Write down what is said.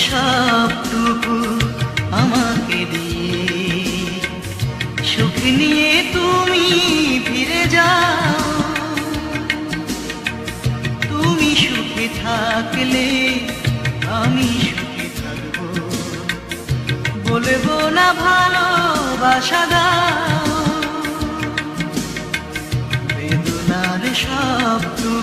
সবটুকু আমাকে দিয়ে সুখ নিয়ে তুমি ফিরে যাও। তুমি সুখে থাকলে আমি সুখে থাকবো, বলবো না ভালোবাসা দাও। বেদনার সবটুকু